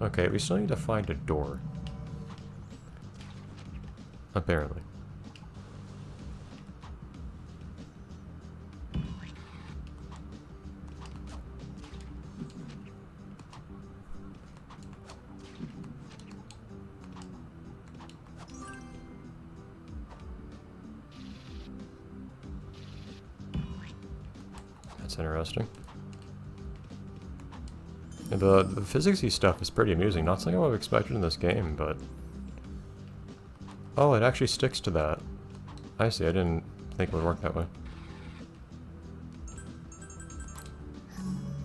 Okay, we still need to find a door. Apparently. That's interesting. And the physicsy stuff is pretty amusing. Not something I would have expected in this game, but... Oh, it actually sticks to that. I see, I didn't think it would work that way.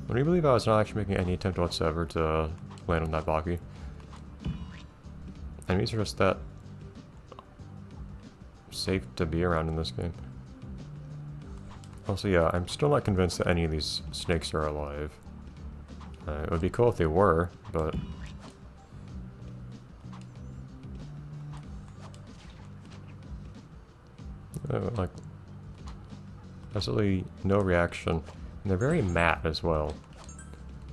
Would you believe I was not actually making any attempt whatsoever to land on that Baki? Enemies are just that safe to be around in this game. Also, yeah, I'm still not convinced that any of these snakes are alive. It would be cool if they were, but... like... absolutely no reaction. And they're very matte as well.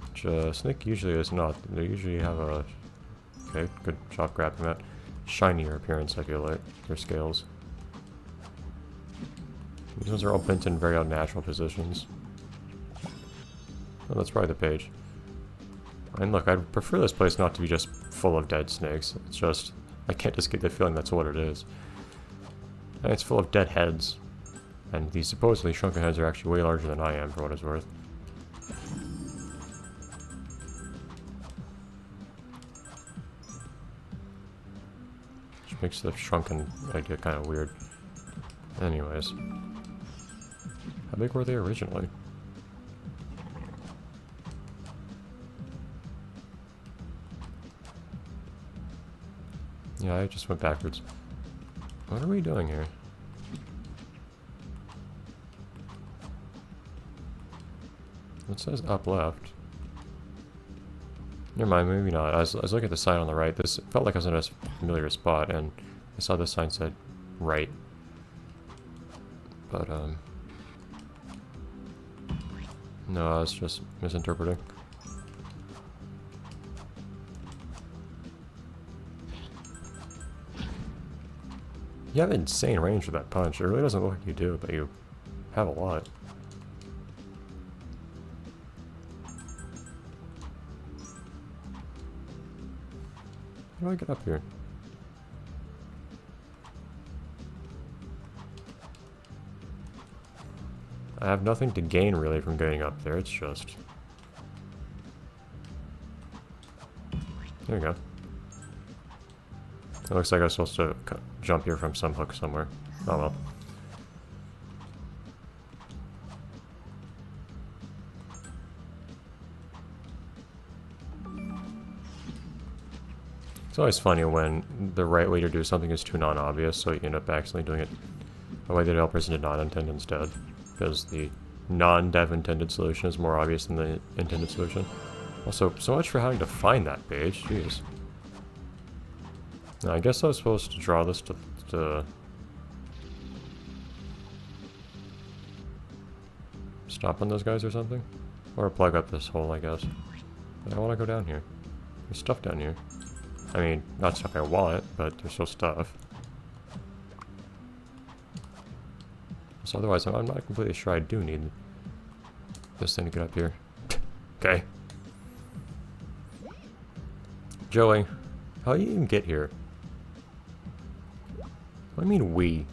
Which snake usually is not. They usually have a... okay, good job grabbing that. Shinier appearance, I feel like. Their scales. These ones are all bent in very unnatural positions. Oh, that's probably the page. And look, I'd prefer this place not to be just full of dead snakes. It's just... I can't just get the feeling that's what it is. And it's full of dead heads. And these supposedly shrunken heads are actually way larger than I am, for what it's worth. Which makes the shrunken idea kind of weird. Anyways. How big were they originally? Yeah, I just went backwards. What are we doing here? It says up left. Never mind, maybe not. I was looking at the sign on the right. This felt like I was in a familiar spot, and I saw this sign said right. But, no, I was just misinterpreting. You have insane range with that punch. It really doesn't look like you do, but you have a lot. How do I get up here? I have nothing to gain really from getting up there, it's just... There we go. It looks like I was supposed to jump here from some hook somewhere. Oh well. It's always funny when the right way to do something is too non-obvious, so you end up accidentally doing it a way the developers did not intend instead. Because the non-dev intended solution is more obvious than the intended solution. Also, so much for having to find that page, jeez. Now, I guess I was supposed to draw this to stop on those guys or something? Or plug up this hole, I guess. But I don't want to go down here. There's stuff down here. I mean, not stuff I want, but there's still stuff. So otherwise, I'm not completely sure I do need this thing to get up here. Okay. Joey, how do you even get here? What do you mean, we?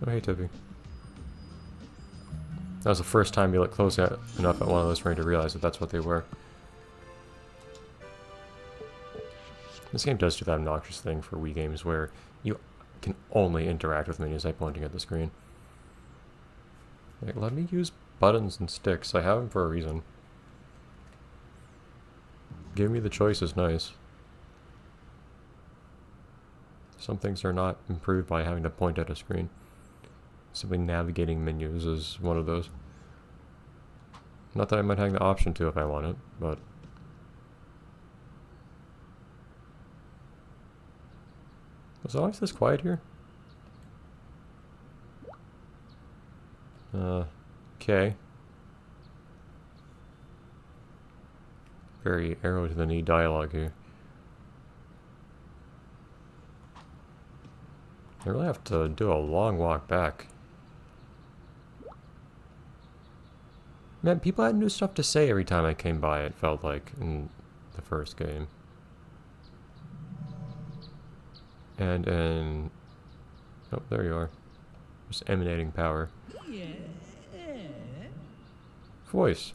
Oh, hey, Tippy. That was the first time you looked close enough at one of those for me to realize that that's what they were. This game does do that obnoxious thing for Wii games where you can only interact with menus by pointing at the screen. Like, let me use buttons and sticks. I have them for a reason. Give me the choice is nice. Some things are not improved by having to point at a screen. Simply navigating menus is one of those. Not that I might have the option to if I want it, but... Was it always this quiet here? Okay. very arrow to the knee dialogue here. I really have to do a long walk back. Man, people had new stuff to say every time I came by, it felt like, in the first game. And in... Oh, there you are. Just emanating power. Voice.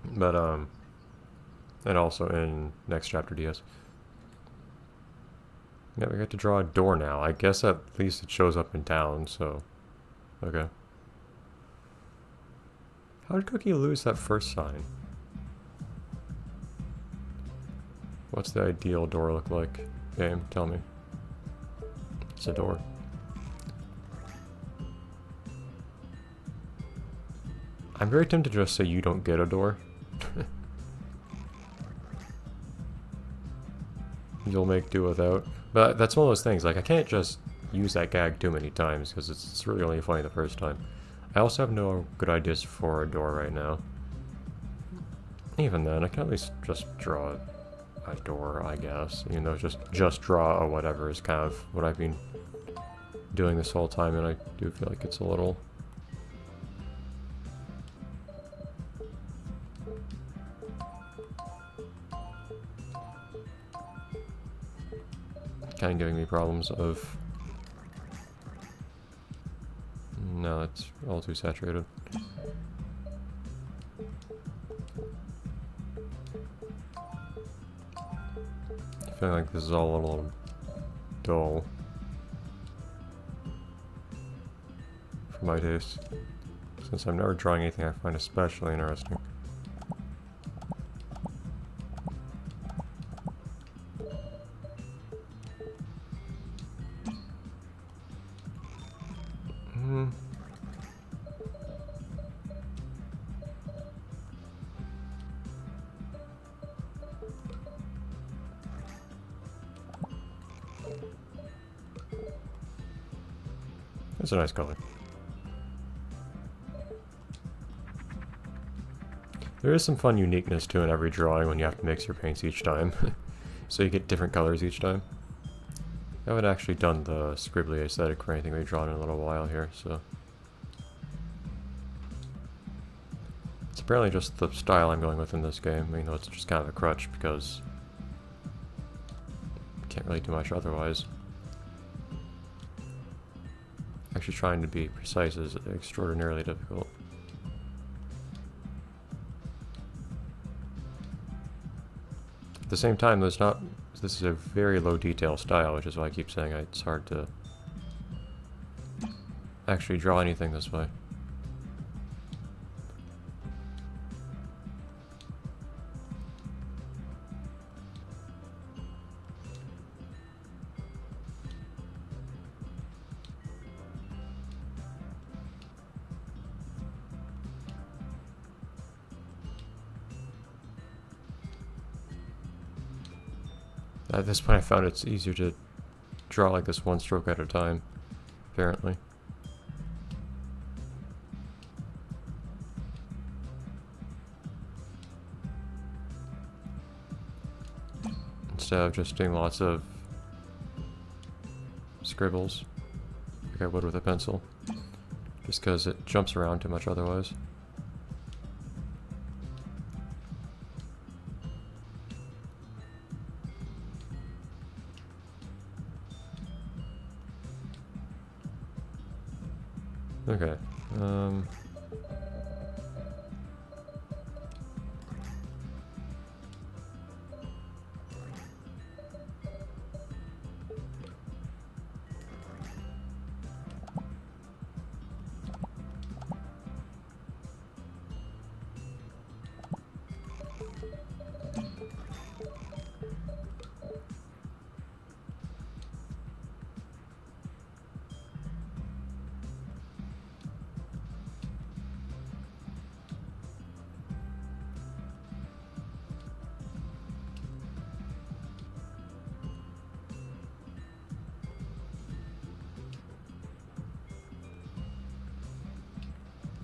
But, and also in next chapter DS. Yeah, we got to draw a door now. I guess at least it shows up in town, so... Okay. How did Cookie lose that first sign? What's the ideal door look like? Game, tell me. It's a door. I'm very tempted to just say you don't get a door. You'll make do without. But that's one of those things, like I can't just use that gag too many times because it's really only funny the first time. I also have no good ideas for a door right now. Even then, I can at least just draw a door, I guess. You know, just draw a whatever is kind of what I've been doing this whole time, and I do feel like it's a little... kind of giving me problems of... No, it's all too saturated. I feel like this is all a little dull. For my taste. Since I'm never drawing anything I find especially interesting. That's a nice color. There is some fun uniqueness to in every drawing when you have to mix your paints each time. So you get different colors each time. I haven't actually done the scribbly aesthetic or anything we've drawn in a little while here, so... It's apparently just the style I'm going with in this game, even though it's just kind of a crutch because... can't really do much otherwise. Actually trying to be precise is extraordinarily difficult. At the same time, this is a very low detail style, which is why I keep saying it's hard to actually draw anything this way. At this point I found it's easier to draw like this one stroke at a time, apparently. Instead of just doing lots of scribbles, like I would with a pencil, just because it jumps around too much otherwise. Okay,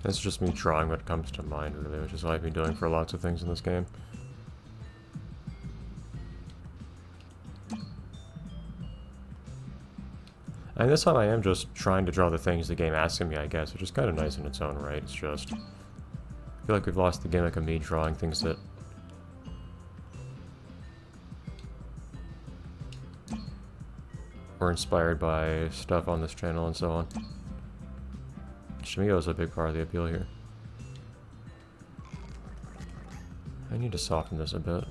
it's just me drawing what comes to mind, really, which is what I've been doing for lots of things in this game. And this time I am just trying to draw the things the game asks of me, I guess, which is kind of nice in its own right. It's just... I feel like we've lost the gimmick of me drawing things that... were inspired by stuff on this channel and so on. Shimio is a big part of the appeal here. I need to soften this a bit.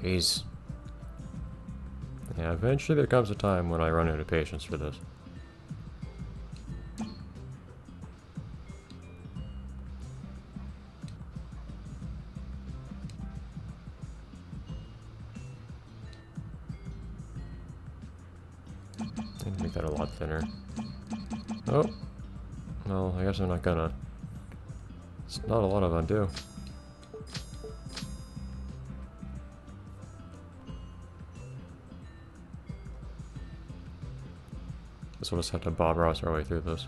Jeez. Yeah, eventually there comes a time when I run out of patience for this. I need to make that a lot thinner. Oh. Well, I guess I'm not gonna. It's not a lot of undo. Guess we'll just have to Bob Ross our way through this.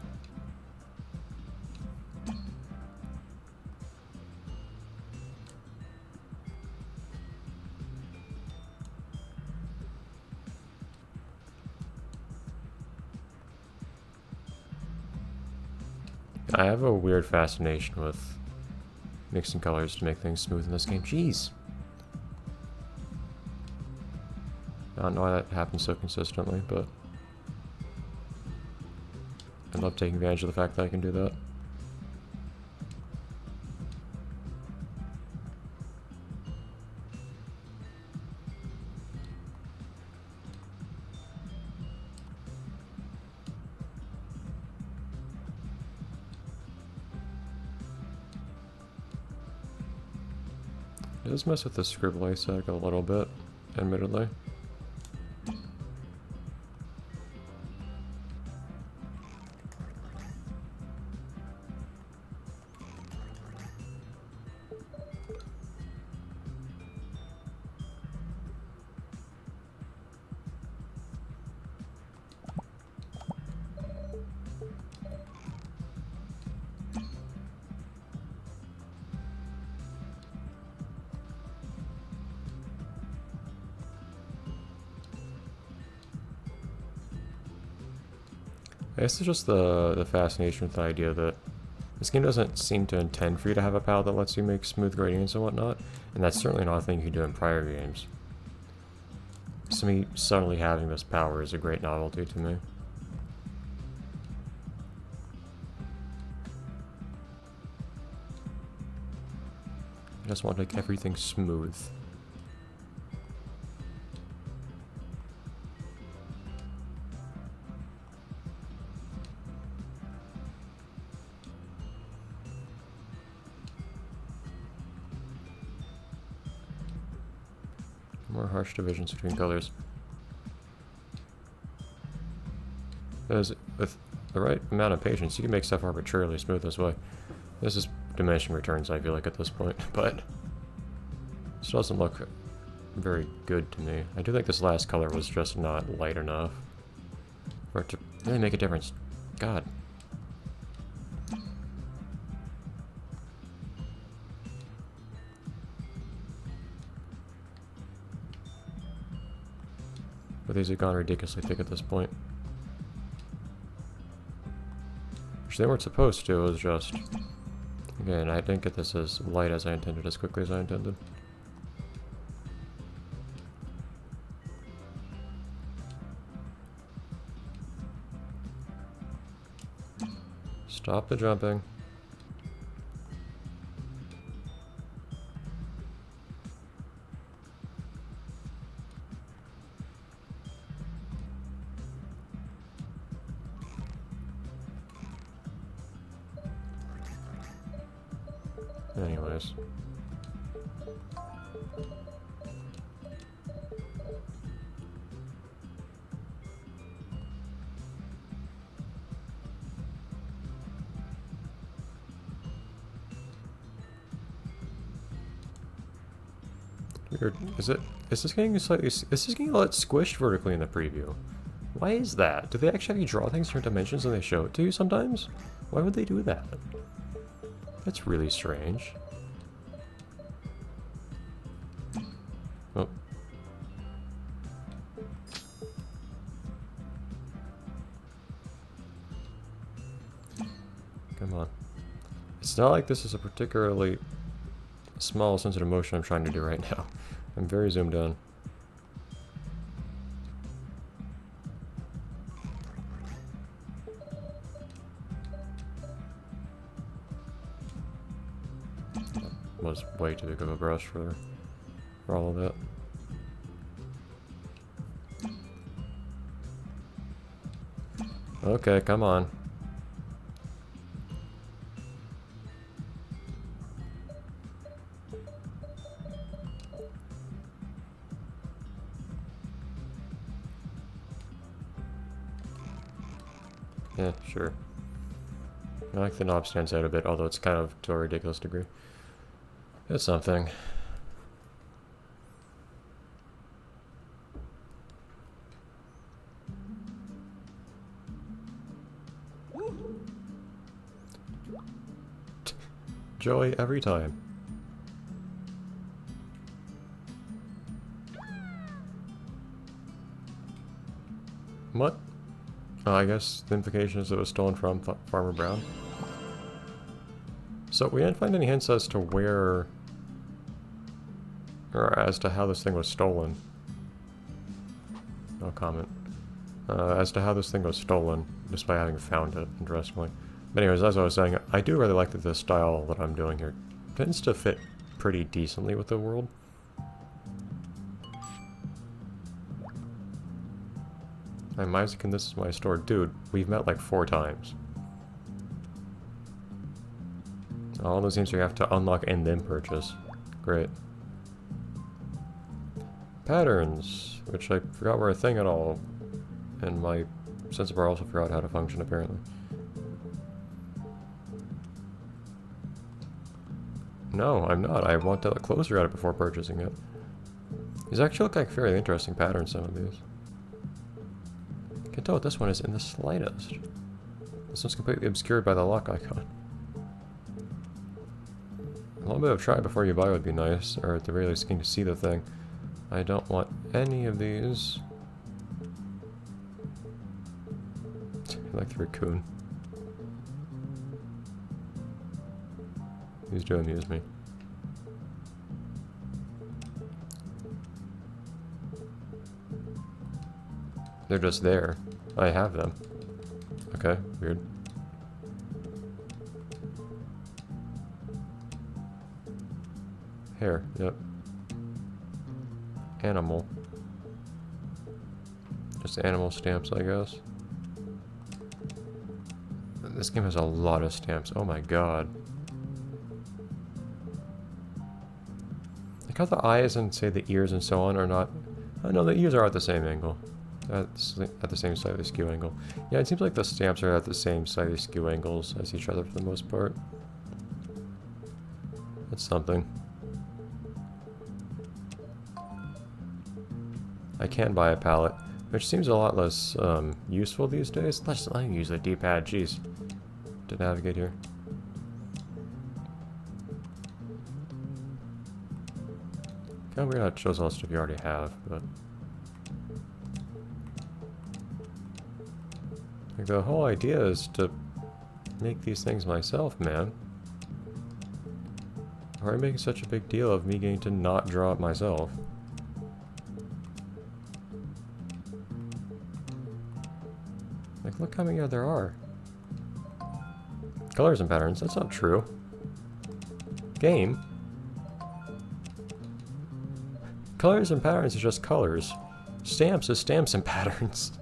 I have a weird fascination with mixing colors to make things smooth in this game. Jeez! I don't know why that happens so consistently, but I love taking advantage of the fact that I can do that. It does mess with the scribble ASEC a little bit, admittedly. I guess it's just the fascination with the idea that this game doesn't seem to intend for you to have a palette that lets you make smooth gradients and whatnot, and that's certainly not a thing you can do in prior games. So me suddenly having this power is a great novelty to me. I just want to make everything smooth. More harsh divisions between colors. Because with the right amount of patience, you can make stuff arbitrarily smooth this way. This is diminishing returns, I feel like, at this point, but this doesn't look very good to me. I do think this last color was just not light enough for it to really make a difference. God. But these have gone ridiculously thick at this point. Which they weren't supposed to, it was just... Again, I didn't get this as light as I intended, as quickly as I intended. Stop the jumping. Anyways. Weird. Is this getting slightly, is this getting a lot squished vertically in the preview? Why is that? Do they actually have you draw things in different dimensions and they show it to you sometimes? Why would they do that? That's really strange. Oh. Come on. It's not like this is a particularly small sensitive motion I'm trying to do right now. I'm very zoomed in. Was way too big of a brush for all of that. Okay, come on. Yeah, sure. I like the knob stands out a bit, although it's kind of to a ridiculous degree. It's something. Joy every time. What? I guess the implication is it was stolen from Farmer Brown. So we didn't find any hints as to where, or as to how this thing was stolen. No comment. As to how this thing was stolen, just by having found it, interestingly. But anyways, as I was saying, I do really like that the style that I'm doing here tends to fit pretty decently with the world. I'm Isaac and this is my store. Dude, we've met like 4 times. All those games you have to unlock and then purchase. Great. Patterns, which I forgot were a thing at all. And my sense of bar also forgot how to function, apparently. No, I'm not. I want to look closer at it before purchasing it. These actually look like fairly interesting patterns, some of these. I can tell what this one is in the slightest. This one's completely obscured by the lock icon. A little bit of try before you buy would be nice, or at the very least getting to see the thing. I don't want any of these. I like the raccoon. These do amuse me. They're just there. I have them. Okay, weird. Hair, yep. Animal. Just animal stamps, I guess. This game has a lot of stamps. Oh my god. Like how the eyes and, say, the ears and so on are not... Oh no, the ears are at the same angle. At the same slightly skew angle. Yeah, it seems like the stamps are at the same slightly skew angles as each other for the most part. That's something. I can buy a palette, which seems a lot less useful these days. Let's use the D-pad, jeez, to navigate here. Kind of weird how it shows all the stuff you already have, but... Like, the whole idea is to make these things myself, man. Why are you making such a big deal of me getting to not draw it myself? Like, look how many there are. Colors and patterns, that's not true. Game. Colors and patterns is just colors. Stamps is stamps and patterns.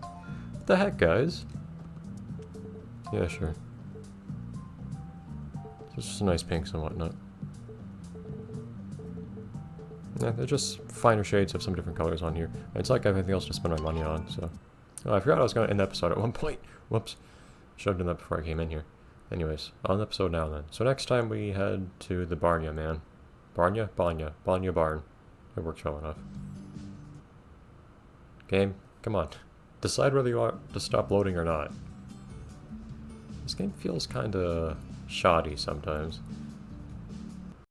What the heck, guys? Yeah, sure. It's just nice pinks and whatnot. Yeah, they're just finer shades of some different colors on here. It's like I have anything else to spend my money on, so... Oh, I forgot I was going to end the episode at one point. Whoops. Should have done that before I came in here. Anyways, on the episode now then. So next time we head to the Barnya, man. Barnya? Banya. Banya Barn. It works well enough. Game, come on. Decide whether you want to stop loading or not. This game feels kinda shoddy sometimes.